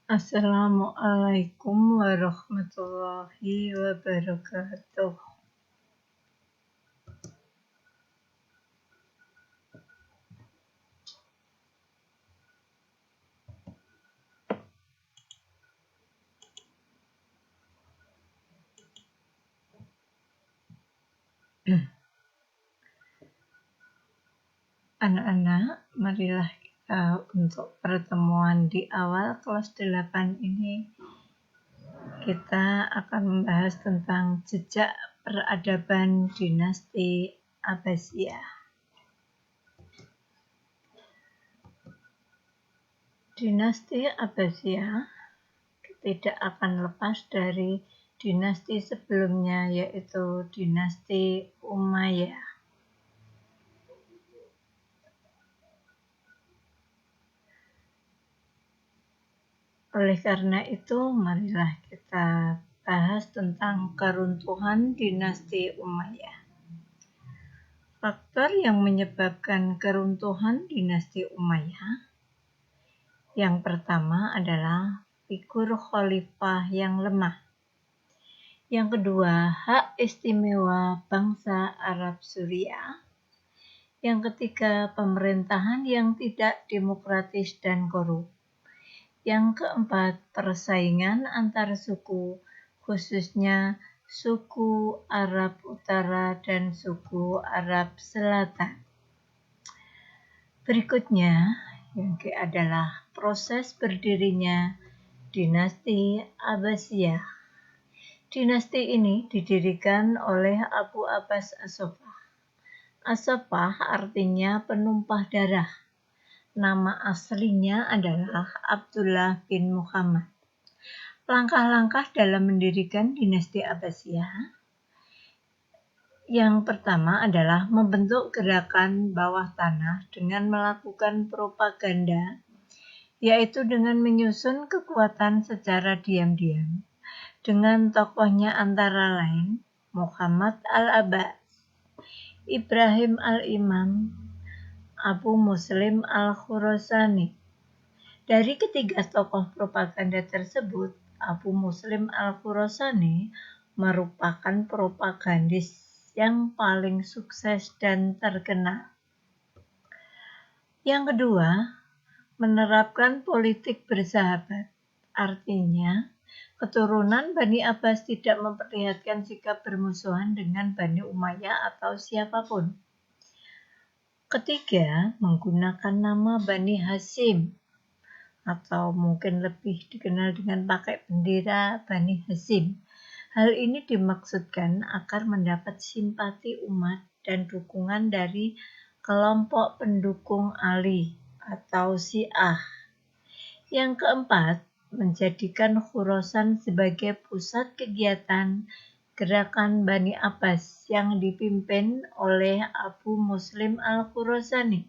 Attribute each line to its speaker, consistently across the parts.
Speaker 1: Assalamualaikum warahmatullahi wabarakatuh. Anak-anak, marilah kita untuk pertemuan di awal kelas 8 ini kita akan membahas tentang jejak peradaban dinasti Abbasiyah. Dinasti Abbasiyah tidak akan lepas dari dinasti sebelumnya, yaitu dinasti Umayyah. Oleh karena itu, marilah kita bahas tentang keruntuhan dinasti Umayyah. Faktor yang menyebabkan keruntuhan dinasti Umayyah yang pertama adalah figur khalifah yang lemah. Yang kedua, hak istimewa bangsa Arab Suriah. Yang ketiga, pemerintahan yang tidak demokratis dan korup. Yang keempat, persaingan antar suku, khususnya suku Arab Utara dan suku Arab Selatan. Berikutnya, yang adalah proses berdirinya dinasti Abbasiyah. Dinasti ini didirikan oleh Abu Abbas As-Saffah. As-Saffah artinya penumpah darah. Nama aslinya adalah Abdullah bin Muhammad. Langkah-langkah dalam mendirikan dinasti Abbasiyah. Yang pertama adalah membentuk gerakan bawah tanah dengan melakukan propaganda, yaitu dengan menyusun kekuatan secara diam-diam. Dengan tokohnya antara lain Muhammad Al-Abbas, Ibrahim Al-Imam, Abu Muslim Al-Khurasani. Dari ketiga tokoh propaganda tersebut, Abu Muslim Al-Khurasani merupakan propagandis yang paling sukses dan terkenal. Yang kedua, menerapkan politik bersahabat. Artinya, keturunan Bani Abbas tidak memperlihatkan sikap bermusuhan dengan Bani Umayyah atau siapapun. Ketiga, menggunakan nama Bani Hashim, atau mungkin lebih dikenal dengan pakai bendera Bani Hashim. Hal ini dimaksudkan agar mendapat simpati umat dan dukungan dari kelompok pendukung Ali atau Syiah. Yang keempat, menjadikan Khurasan sebagai pusat kegiatan gerakan Bani Abbas yang dipimpin oleh Abu Muslim Al-Khurasani.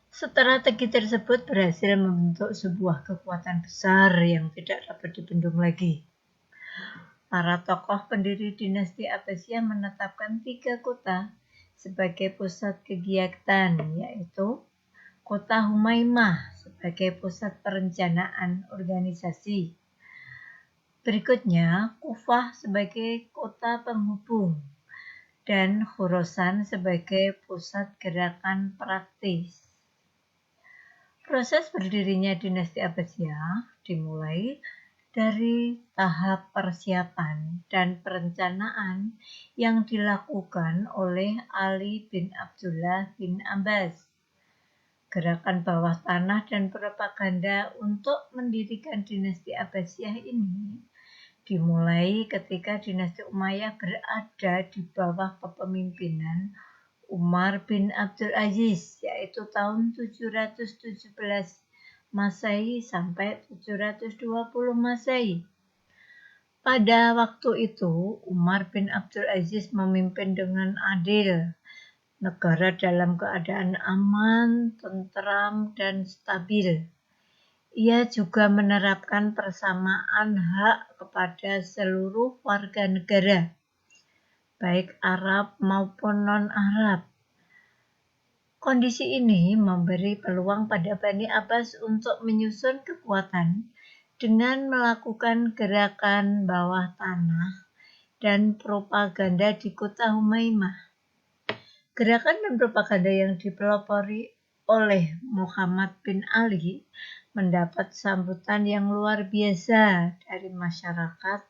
Speaker 1: Strategi tersebut berhasil membentuk sebuah kekuatan besar yang tidak dapat dibendung lagi. Para tokoh pendiri dinasti Abbasiyah menetapkan 3 kota sebagai pusat kegiatan, yaitu kota Humaimah sebagai pusat perencanaan organisasi. Berikutnya, Kufah sebagai kota penghubung dan Khurasan sebagai pusat gerakan praktis. Proses berdirinya dinasti Abbasiyah dimulai dari tahap persiapan dan perencanaan yang dilakukan oleh Ali bin Abdullah bin Abbas. Gerakan bawah tanah dan propaganda untuk mendirikan dinasti Abbasiyah ini dimulai ketika dinasti Umayyah berada di bawah kepemimpinan Umar bin Abdul Aziz, yaitu tahun 717 Masehi sampai 720 Masehi. Pada waktu itu, Umar bin Abdul Aziz memimpin dengan adil, negara dalam keadaan aman, tentram, dan stabil. Ia juga menerapkan persamaan hak kepada seluruh warga negara, baik Arab maupun non-Arab. Kondisi ini memberi peluang pada Bani Abbas untuk menyusun kekuatan dengan melakukan gerakan bawah tanah dan propaganda di kota Humaimah. Gerakan dan propaganda yang dipelopori oleh Muhammad bin Ali mendapat sambutan yang luar biasa dari masyarakat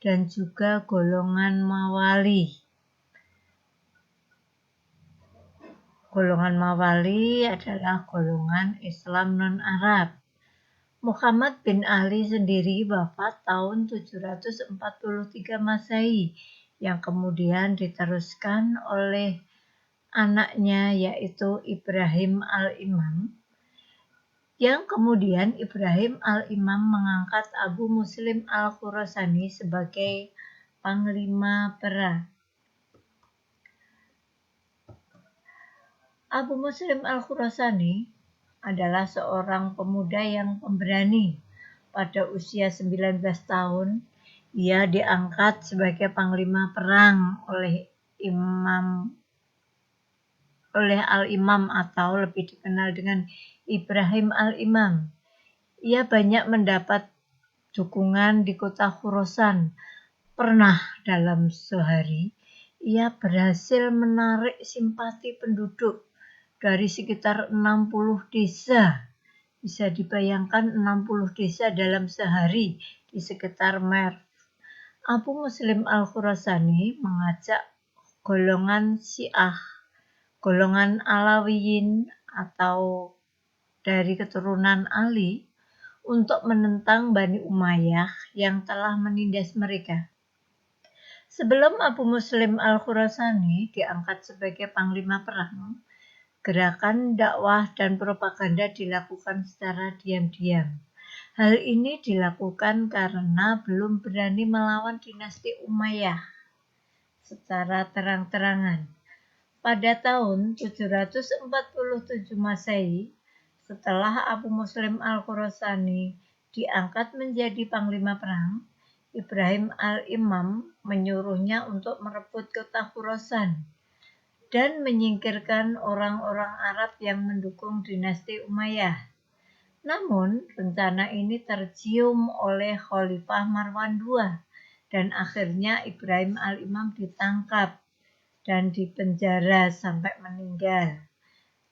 Speaker 1: dan juga golongan Mawali. Golongan Mawali adalah golongan Islam non-Arab. Muhammad bin Ali sendiri wafat tahun 743 Masehi yang kemudian diteruskan oleh anaknya yaitu Ibrahim al-Imam, yang kemudian Ibrahim al-Imam mengangkat Abu Muslim al-Khurasani sebagai panglima perang. Abu Muslim al-Khurasani adalah seorang pemuda yang pemberani. Pada usia 19 tahun, ia diangkat sebagai panglima perang oleh al-Imam atau lebih dikenal dengan Ibrahim al-Imam. Ia banyak mendapat dukungan di kota Khurasan. Pernah dalam sehari, ia berhasil menarik simpati penduduk dari sekitar 60 desa. Bisa dibayangkan 60 desa dalam sehari di sekitar Merv. Abu Muslim al-Khurasani mengajak golongan Syiah, golongan Alawiyin atau dari keturunan Ali untuk menentang Bani Umayyah yang telah menindas mereka. Sebelum Abu Muslim al-Khurasani diangkat sebagai panglima perang, gerakan dakwah dan propaganda dilakukan secara diam-diam. Hal ini dilakukan karena belum berani melawan dinasti Umayyah secara terang-terangan. Pada tahun 747 Masehi, setelah Abu Muslim al-Khurasani diangkat menjadi panglima perang, Ibrahim al-Imam menyuruhnya untuk merebut kota Khurasan dan menyingkirkan orang-orang Arab yang mendukung dinasti Umayyah. Namun, rencana ini tercium oleh Khalifah Marwan II dan akhirnya Ibrahim al-Imam ditangkap dan dipenjara sampai meninggal.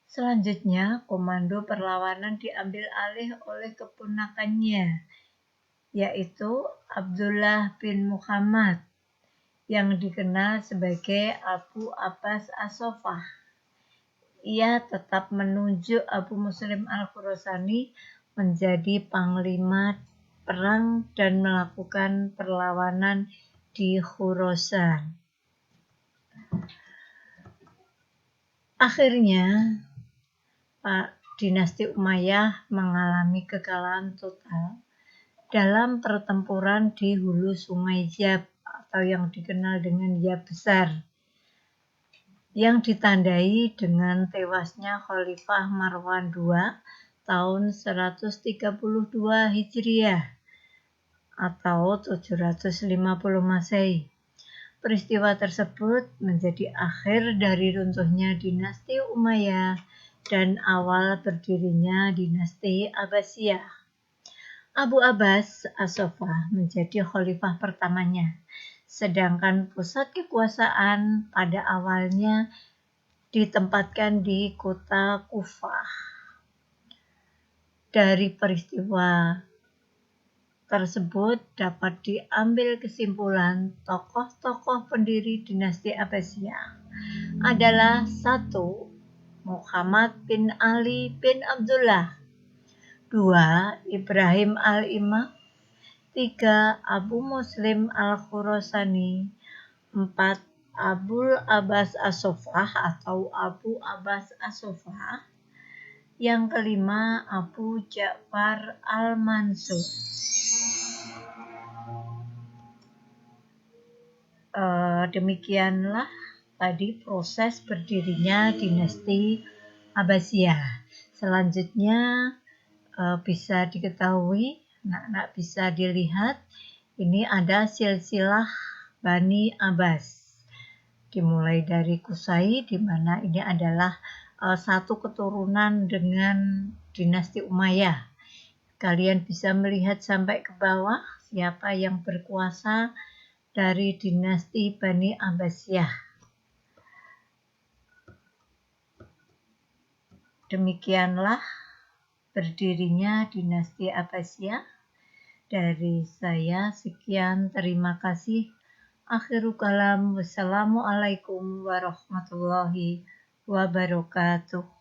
Speaker 1: Selanjutnya, komando perlawanan diambil alih oleh keponakannya, yaitu Abdullah bin Muhammad, yang dikenal sebagai Abu Abbas As-Sofah. Ia tetap menunjuk Abu Muslim al-Khurasani menjadi panglima perang dan melakukan perlawanan di Khurasan. Akhirnya, dinasti Umayyah mengalami kekalahan total dalam pertempuran di hulu Sungai Yab atau yang dikenal dengan Yab Besar, yang ditandai dengan tewasnya Khalifah Marwan II tahun 132 Hijriah atau 750 Masehi. Peristiwa tersebut menjadi akhir dari runtuhnya dinasti Umayyah dan awal berdirinya dinasti Abbasiyah. Abu Abbas As-Sofah menjadi khalifah pertamanya, sedangkan pusat kekuasaan pada awalnya ditempatkan di kota Kufah. Dari peristiwa tersebut dapat diambil kesimpulan tokoh-tokoh pendiri dinasti Abbasiyah adalah 1. Muhammad bin Ali bin Abdullah, 2. Ibrahim al-Imam, 3. Abu Muslim al-Khurasani, 4. Abul Abbas As-Sofah atau Abu Abbas As-Sofah, yang kelima Abu Ja'far al-Mansur. Demikianlah tadi proses berdirinya dinasti Abbasiyah. Selanjutnya bisa diketahui, anak-anak bisa dilihat, ini ada silsilah Bani Abbas. Dimulai dari Qusay, di mana ini adalah satu keturunan dengan dinasti Umayyah. Kalian bisa melihat sampai ke bawah siapa yang berkuasa dari dinasti Bani Abbasiyah. Demikianlah berdirinya dinasti Abbasiyah. Dari saya sekian, terima kasih. Akhirul kalam, wassalamualaikum warahmatullahi wabarakatuh.